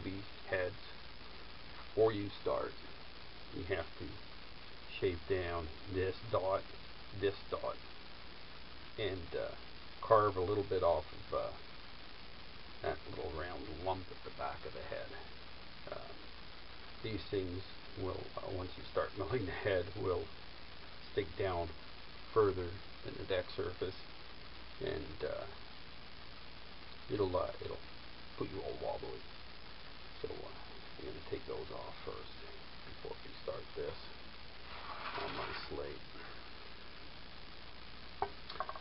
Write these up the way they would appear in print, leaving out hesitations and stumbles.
AV heads, before you start, you have to shape down this dot, and carve a little bit off of that little round lump at the back of the head. These things will, once you start milling the head, will stick down further than the deck surface, and it'll put you all wobbly. So I'm going to take those off first before we start this on my slate.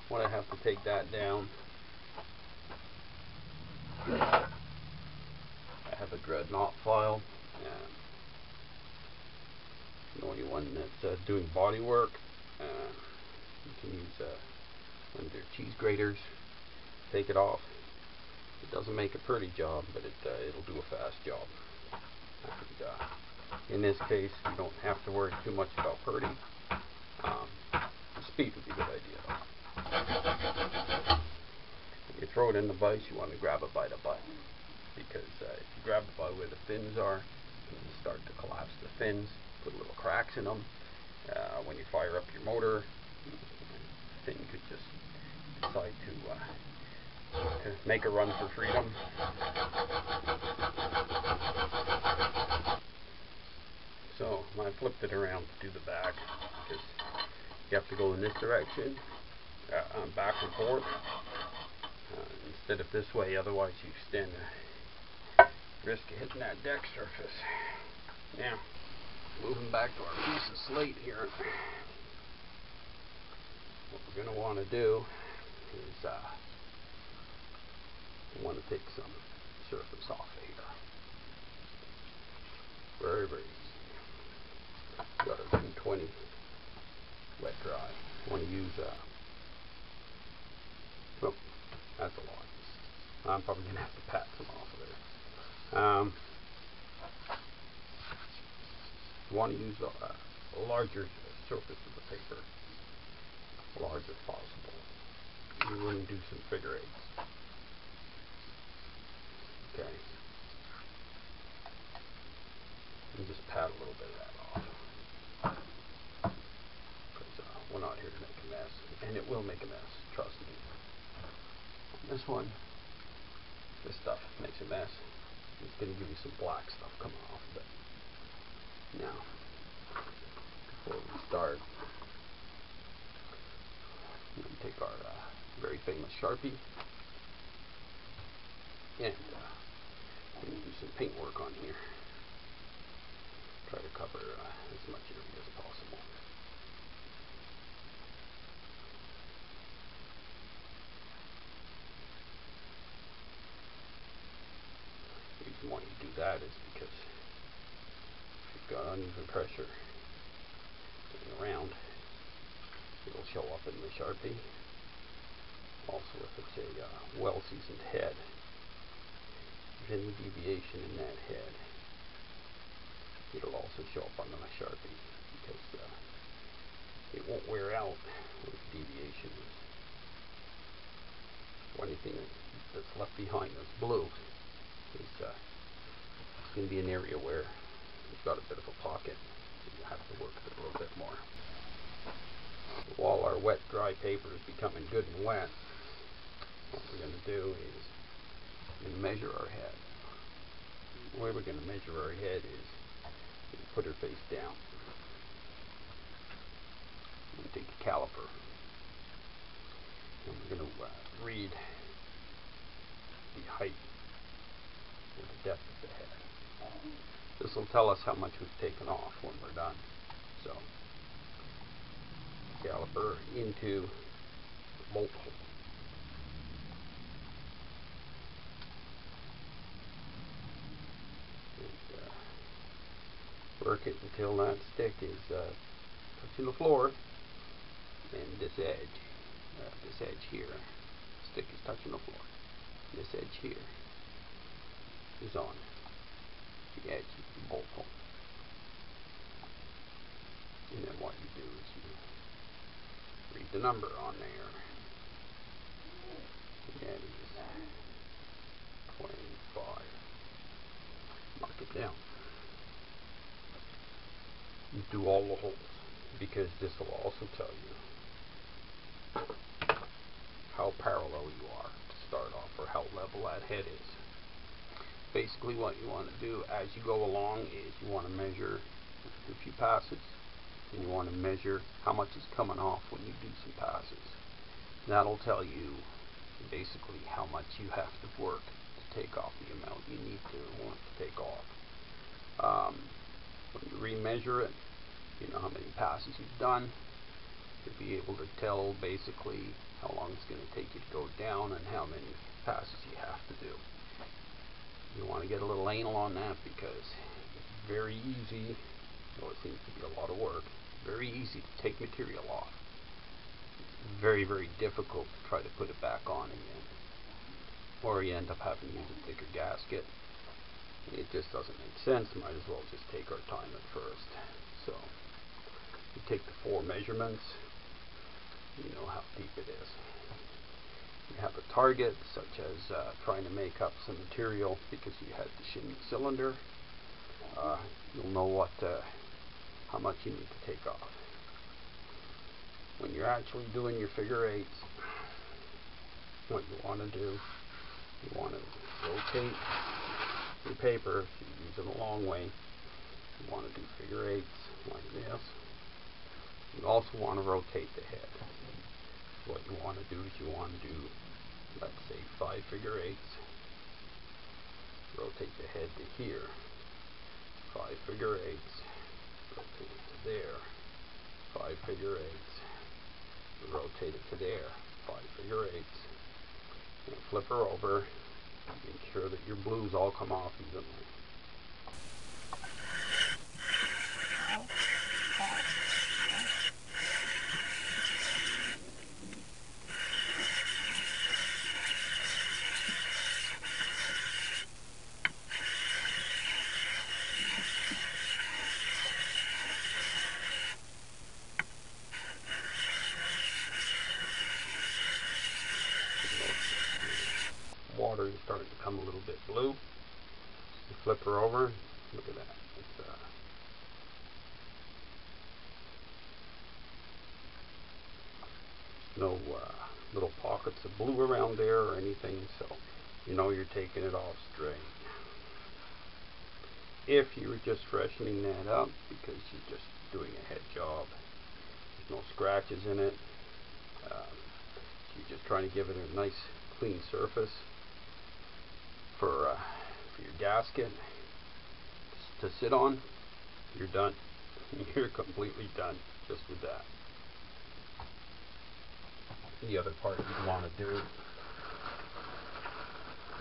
When I have to take that down, I have a dreadnought file. The only one that's doing body work. You can use one of their cheese graters. Take it off. It doesn't make a pretty job, but it'll do a fast job. And, in this case, you don't have to worry too much about pretty. Speed would be a good idea. When you throw it in the vise, you want to grab it by the butt, because if you grab it by where the fins are, you can start to collapse the fins, put little cracks in them. When you fire up your motor, the thing could just decide to make a run for freedom. So I flipped it around to do the back, because you have to go in this direction, back and forth, instead of this way. Otherwise you stand a risk of hitting that deck surface. Now, moving back to our piece of slate here, what we're going to want to do is we want to take some surface off of here. Very, very easy. Got a 220 wet dry. Want to use oh, that's a lot. I'm probably going to have to pat some off of there. You want to use a larger surface of the paper, large as possible. You want to do some figure eights. Okay. And just pat a little bit of that off. Because we're not here to make a mess. And it will make a mess, trust me. This one, this stuff makes a mess. It's going to give you some black stuff coming off of it. Now, before we start, we take our very famous Sharpie and we're going to do some paint work on here. Try to cover as much area as possible. The reason why you do that is because if you've got uneven pressure getting around, it'll show up in the Sharpie. Also, if it's a well-seasoned head, if there's any deviation in that head, it'll also show up on the Sharpie, because it won't wear out with deviations. Or anything that's left behind that's blue is it's going to be an area where you've got a bit of a pocket, so you have to work it a little bit more. While our wet dry paper is becoming good and wet, what we're going to do is we're going to measure our head. The way we're going to measure our head is put her face down and take a caliper, and we're going to read the height or the depth of the head. This will tell us how much we've taken off when we're done. So, caliper into the bolt hole. Work it until that stick is touching the floor, and this edge here, stick is touching the floor. This edge here is on the edge of the bolt hole. And then what you do is you read the number on there. That is 25. gasket down. You do all the holes, because this will also tell you how parallel you are to start off, or how level that head is. Basically what you want to do as you go along is you want to measure a few passes, and you want to measure how much is coming off when you do some passes. That'll tell you basically how much you have to work to take off the amount you need to or want to take off. When you remeasure it, you know how many passes you've done. You'll be able to tell basically how long it's going to take you to go down and how many passes you have to do. You want to get a little anal on that, because it's very easy, though it seems to be a lot of work, very easy to take material off. It's very, very difficult to try to put it back on again. Or you end up having to use a thicker gasket. It just doesn't make sense. Might as well just take our time at first. So, you take the 4 measurements. You know how deep it is. You have a target, such as trying to make up some material because you had to shim the cylinder. You'll know what, how much you need to take off. When you're actually doing your figure eights, what you want to do, you want to rotate your paper. If you use it a long way, you want to do figure eights like this. You also want to rotate the head. What you want to do is you want to do, let's say, 5 figure eights. Rotate the head to here. 5 figure eights. Rotate it to there. 5 figure eights. Rotate it to there. 5 figure eights. And flip her over. Make sure that your blues all come off evenly. Water is starting to come a little bit blue. You flip her over. Look at that. It's no little pockets of blue around there or anything, so you know you're taking it off straight. If you were just freshening that up because you're just doing a head job, there's no scratches in it, you're just trying to give it a nice clean surface for your gasket to sit on, you're done. You're completely done just with that. The other part you want to do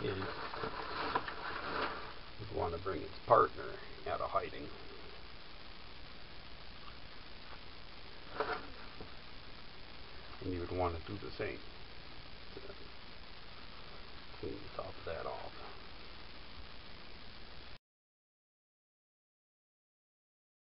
is you want to bring its partner out of hiding. And you would want to do the same. Clean the top of that off.